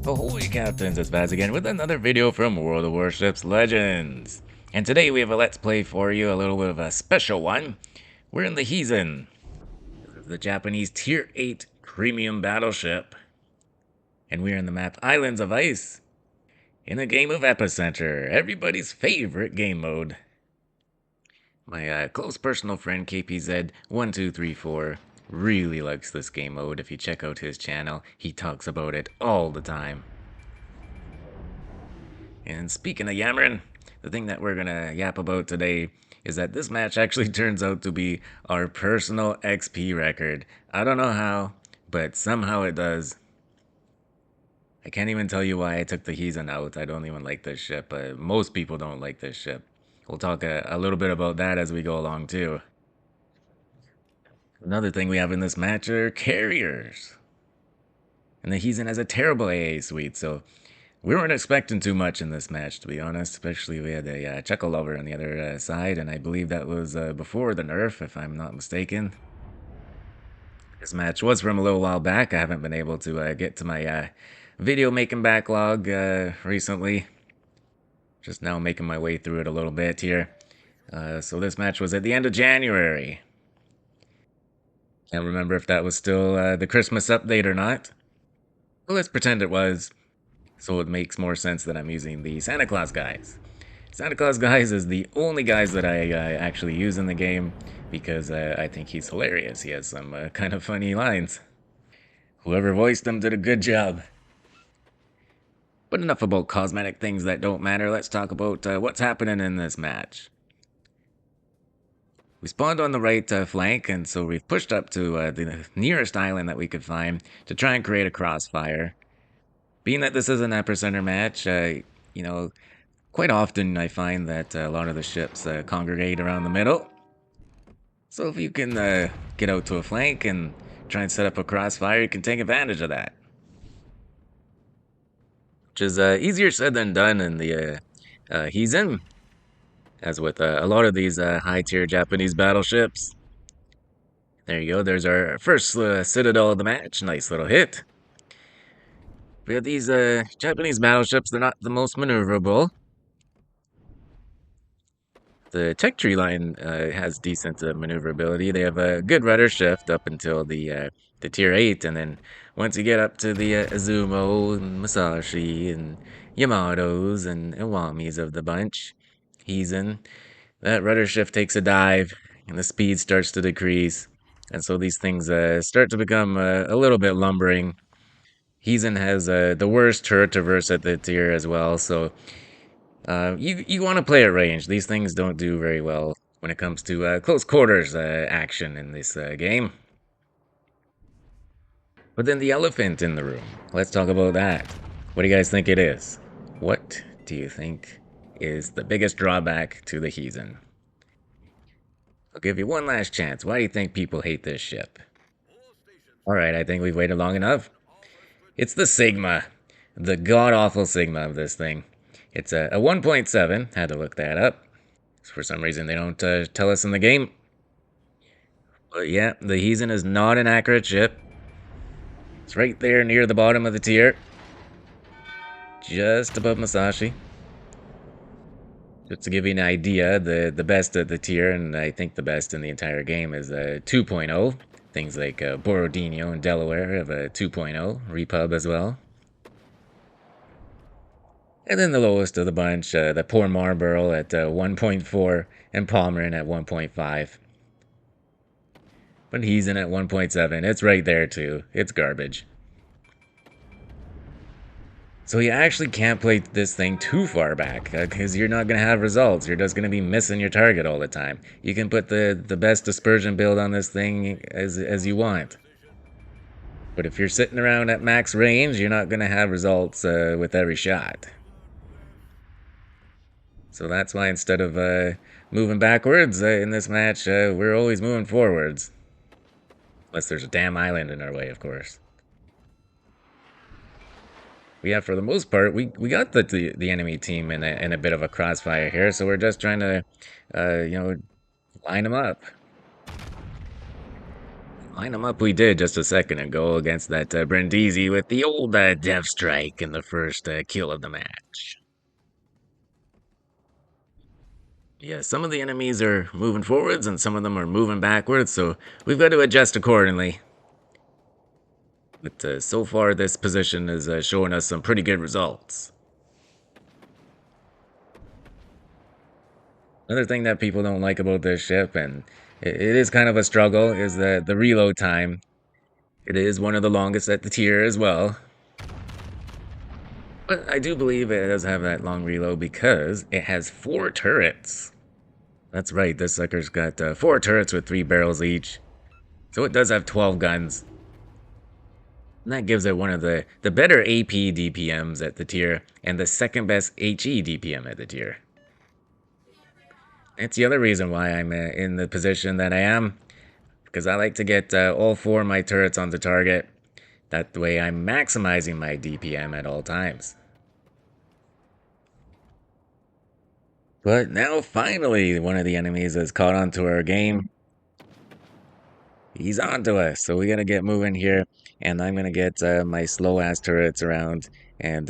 Ahoy Captains, it's Vaz again with another video from World of Warships Legends. And today we have a Let's Play for you, a little bit of a special one. We're in the Hizen, the Japanese Tier 8 premium battleship. And we're in the map Islands of Ice, in a game of Epicenter, everybody's favorite game mode. My close personal friend KPZ1234 really likes this game mode. If you check out his channel, he talks about it all the time. And speaking of yammering, the thing that we're gonna yap about today is that this match actually turns out to be our personal XP record. I don't know how, but somehow it does. I can't even tell you why I took the Hizen out. I don't even like this ship. Most people don't like this ship. We'll talk a little bit about that as we go along too. Another thing we have in this match are carriers. And the Hizen has a terrible AA suite, so we weren't expecting too much in this match, to be honest. Especially we had a Chuckle Lover on the other side, and I believe that was before the nerf, if I'm not mistaken. This match was from a little while back. I haven't been able to get to my video making backlog recently. Just now making my way through it a little bit here. So this match was at the end of January. Can't remember if that was still the Christmas update or not. Well, let's pretend it was. So it makes more sense that I'm using the Santa Claus guys. Santa Claus guys is the only guys that I actually use in the game because I think he's hilarious. He has some kind of funny lines. Whoever voiced him did a good job. But enough about cosmetic things that don't matter. Let's talk about what's happening in this match. We spawned on the right flank, and so we've pushed up to the nearest island that we could find to try and create a crossfire. Being that this is an epicenter match, you know, quite often I find that a lot of the ships congregate around the middle. So if you can get out to a flank and try and set up a crossfire, you can take advantage of that. Which is easier said than done in the Hizen, as with a lot of these high-tier Japanese battleships. There you go, there's our first citadel of the match. Nice little hit. We have these Japanese battleships, they're not the most maneuverable. The tech tree line has decent maneuverability. They have a good rudder shift up until the tier 8, and then once you get up to the Azumo and Masashi and Yamatos and Iwamis of the bunch, Hizen, that rudder shift takes a dive and the speed starts to decrease. And so these things start to become a little bit lumbering. Hizen has the worst turret traverse at the tier as well, so you want to play at range. These things don't do very well when it comes to close quarters action in this game. But then the elephant in the room. Let's talk about that. What do you guys think it is? What do you think is the biggest drawback to the Hizen? I'll give you one last chance. Why do you think people hate this ship? Alright, I think we've waited long enough. It's the Sigma. The god-awful Sigma of this thing. It's a 1.7. Had to look that up. For some reason, they don't tell us in the game. But yeah, the Hizen is not an accurate ship. It's right there near the bottom of the tier. Just above Masashi. Just to give you an idea, the best of the tier, and I think the best in the entire game, is 2.0. Things like Borodino and Delaware have a 2.0. Repub as well. And then the lowest of the bunch, the poor Marlborough at 1.4 and Palmerin at 1.5. But he's in at 1.7. It's right there too. It's garbage. So you actually can't play this thing too far back because you're not going to have results. You're just going to be missing your target all the time. You can put the best dispersion build on this thing as you want. But if you're sitting around at max range, you're not going to have results with every shot. So that's why instead of moving backwards in this match, we're always moving forwards. Unless there's a damn island in our way, of course. Yeah, for the most part, we got the enemy team in a bit of a crossfire here, so we're just trying to, you know, line them up. Line 'em up we did just a second ago against that Brindisi with the old Death Strike in the first kill of the match. Yeah, some of the enemies are moving forwards and some of them are moving backwards, so we've got to adjust accordingly. But so far, this position is showing us some pretty good results. Another thing that people don't like about this ship, and it is kind of a struggle, is the reload time. It is one of the longest at the tier as well. But I do believe it does have that long reload because it has 4 turrets. That's right, this sucker's got 4 turrets with 3 barrels each. So it does have 12 guns. And that gives it one of the better AP DPMs at the tier and the second best HE DPM at the tier. It's the other reason why I'm in the position that I am, because I like to get all 4 of my turrets on the target. That way I'm maximizing my DPM at all times. But now finally one of the enemies has caught on to our game. He's on to us, so we gotta get moving here, and I'm gonna get my slow-ass turrets around and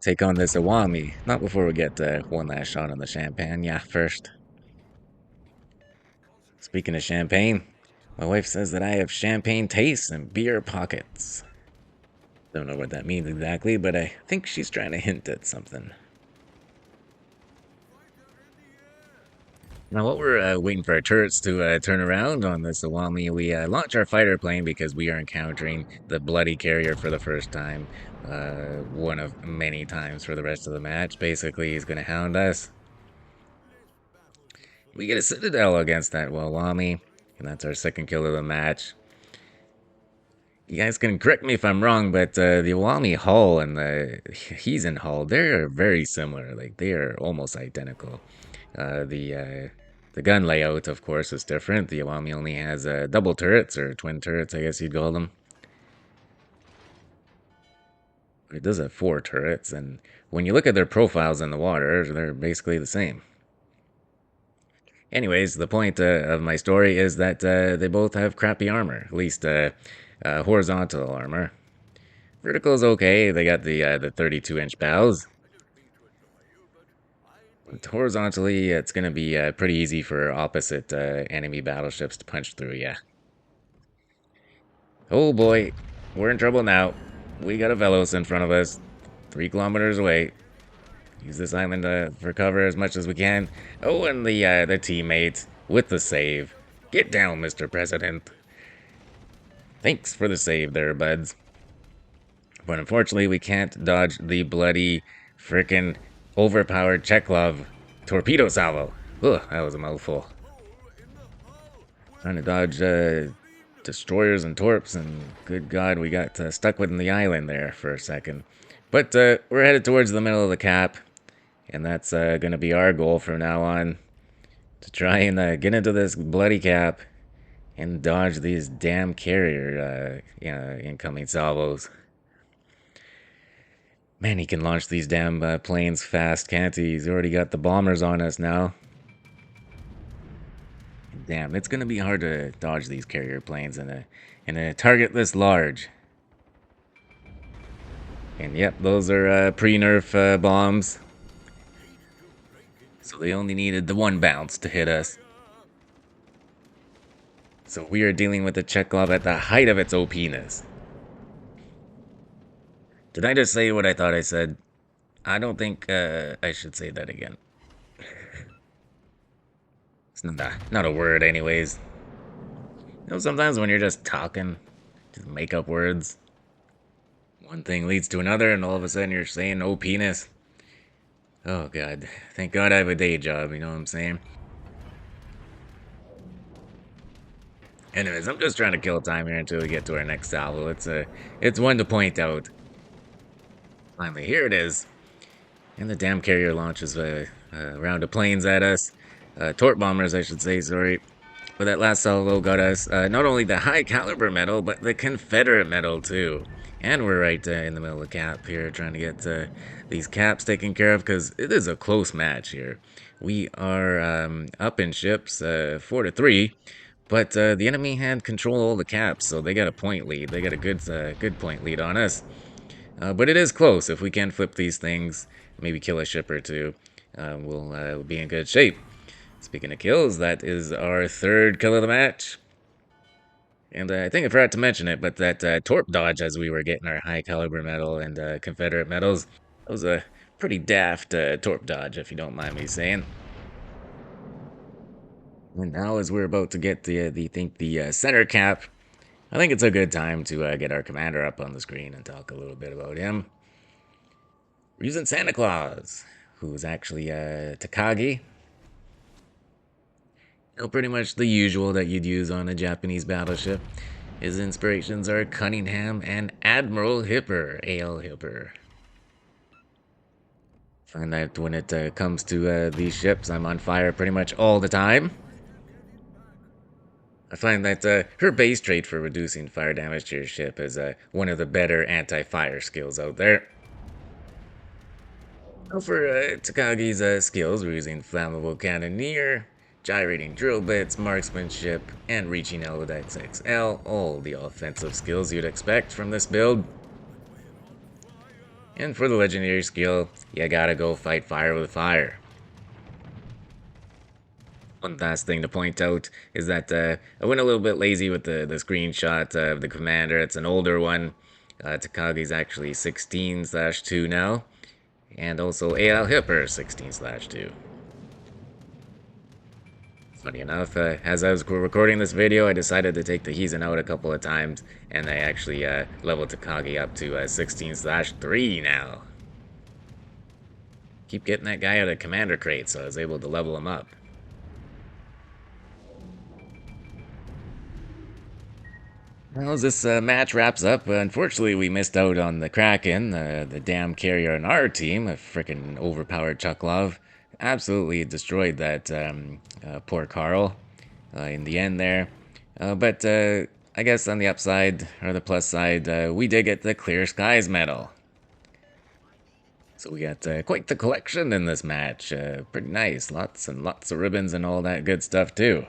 take on this Awami. Not before we get one last shot on the champagne. Yeah, first. Speaking of champagne, my wife says that I have champagne tastes and beer pockets. Don't know what that means exactly, but I think she's trying to hint at something. Now, while we're waiting for our turrets to turn around on this Awami, we launch our fighter plane because we are encountering the bloody carrier for the first time. One of many times for the rest of the match. Basically, he's going to hound us. We get a Citadel against that Awami, and that's our second kill of the match. You guys can correct me if I'm wrong, but the Awami hull and the Hizen hull, they're very similar. Like, they are almost identical. The gun layout, of course, is different. The Awami only has double turrets, or twin turrets, I guess you'd call them. It does have 4 turrets, and when you look at their profiles in the water, they're basically the same. Anyways, the point of my story is that they both have crappy armor, at least horizontal armor. Vertical is okay. They got the 32-inch bows. But horizontally, it's going to be pretty easy for opposite enemy battleships to punch through, yeah. Oh boy, we're in trouble now. We got a Velos in front of us, 3 kilometers away. Use this island for cover as much as we can. Oh, and the teammate with the save. Get down, Mr. President. Thanks for the save there, buds. But unfortunately, we can't dodge the bloody, frickin' overpowered Chekhov torpedo salvo. Ugh, that was a mouthful. Trying to dodge destroyers and torps, and good God, we got stuck within the island there for a second. But we're headed towards the middle of the cap, and that's going to be our goal from now on, to try and get into this bloody cap and dodge these damn carrier incoming salvos. Man, he can launch these damn planes fast, can't he? He's already got the bombers on us now. Damn, it's gonna be hard to dodge these carrier planes in a target this large. And yep, those are pre-nerf bombs. So they only needed the 1 bounce to hit us. So we are dealing with the Chekhov at the height of its OP-ness. Did I just say what I thought I said? I don't think I should say that again. It's not a word anyways. You know, sometimes when you're just talking, just make up words. One thing leads to another, and all of a sudden you're saying no penis. Oh god. Thank God I have a day job, you know what I'm saying? Anyways, I'm just trying to kill time here until we get to our next salvo. It's one to point out. Finally, here it is. And the damn carrier launches a round of planes at us. Torp bombers, I should say, sorry. But that last salvo got us not only the high caliber medal, but the Confederate medal too. And we're right in the middle of the cap here, trying to get these caps taken care of, because it is a close match here. We are up in ships 4-3, But the enemy had control of all the caps, so they got a point lead. They got a good point lead on us. But it is close. If we can flip these things, maybe kill a ship or two, we'll be in good shape. Speaking of kills, that is our third kill of the match. And I think I forgot to mention it, but that torp dodge as we were getting our high caliber medal and Confederate medals, that was a pretty daft torp dodge, if you don't mind me saying. And now, as we're about to get the center cap, I think it's a good time to get our commander up on the screen and talk a little bit about him. We're using Santa Claus, who's actually Takagi. You know, pretty much the usual that you'd use on a Japanese battleship. His inspirations are Cunningham and Admiral Hipper, A.L. Hipper. Find that when it comes to these ships, I'm on fire pretty much all the time. I find that her base trait for reducing fire damage to your ship is one of the better anti-fire skills out there. Now for Takagi's skills, we're using Flammable Cannoneer, Gyrating Drill Bits, Marksmanship, and Reaching Elodites XL, all the offensive skills you'd expect from this build. And for the legendary skill, you gotta go fight fire with fire. One last thing to point out is that I went a little bit lazy with the screenshot of the commander. It's an older one. Takagi's actually 16/2 now. And also A.L. Hipper 16/2. Funny enough, as I was recording this video, I decided to take the Hizen out a couple of times, and I actually leveled Takagi up to 16/3 now. Keep getting that guy out of commander crate, so I was able to level him up. Well, as this match wraps up, unfortunately we missed out on the Kraken, the damn carrier on our team, a freaking overpowered Chuklov. Absolutely destroyed that poor Carl in the end there. But I guess on the upside, or the plus side, we did get the Clear Skies medal. So we got quite the collection in this match. Pretty nice. Lots and lots of ribbons and all that good stuff too.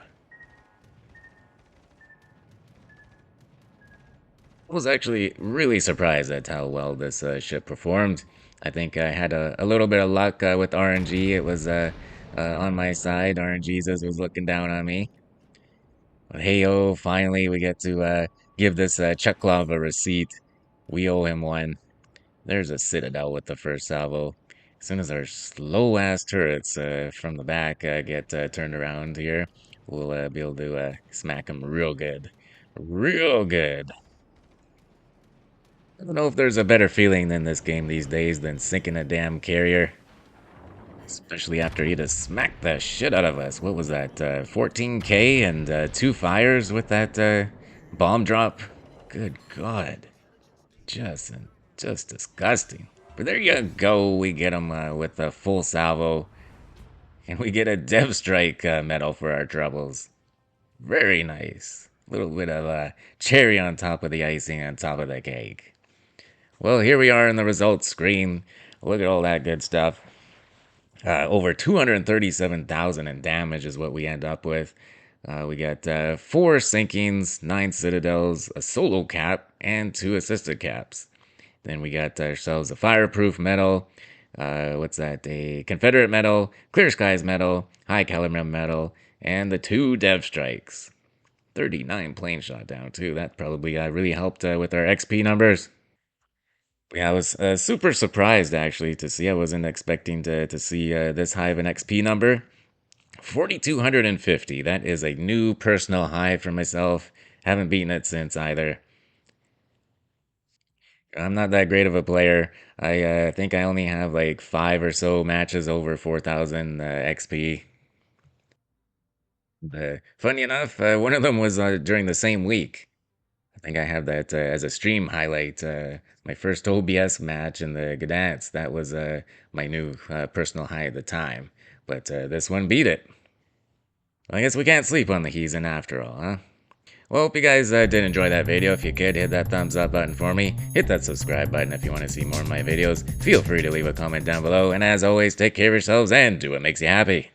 I was actually really surprised at how well this ship performed. I think I had a little bit of luck with RNG. It was on my side. RNG was looking down on me. But hey-oh, finally we get to give this Chuklov a receipt. We owe him one. There's a Citadel with the first salvo. As soon as our slow-ass turrets from the back get turned around here, we'll be able to smack them real good. Real good. I don't know if there's a better feeling in this game these days than sinking a damn carrier. Especially after he just smacked the shit out of us. What was that, 14k and 2 fires with that bomb drop? Good God. Just disgusting. But there you go. We get him with a full salvo. And we get a Dev Strike medal for our troubles. Very nice. A little bit of cherry on top of the icing on top of the cake. Well, here we are in the results screen. Look at all that good stuff. Over 237,000 in damage is what we end up with. We got 4 sinkings, 9 citadels, a solo cap, and 2 assisted caps. Then we got ourselves a fireproof medal. What's that? A Confederate medal, Clear Skies medal, High Caliber medal, and the 2 Dev Strikes. 39 plane shot down, too. That probably really helped with our XP numbers. Yeah, I was super surprised actually to see. I wasn't expecting to see this high of an XP number. 4,250. That is a new personal high for myself. Haven't beaten it since either. I'm not that great of a player. I think I only have like 5 or so matches over 4,000 XP. Funny enough, one of them was during the same week. I think I have that as a stream highlight. My first OBS match in the Gdansk. That was my new personal high at the time. But this one beat it. Well, I guess we can't sleep on the Hizen after all, huh? Well, hope you guys did enjoy that video. If you could, hit that thumbs up button for me. Hit that subscribe button if you want to see more of my videos. Feel free to leave a comment down below. And as always, take care of yourselves and do what makes you happy.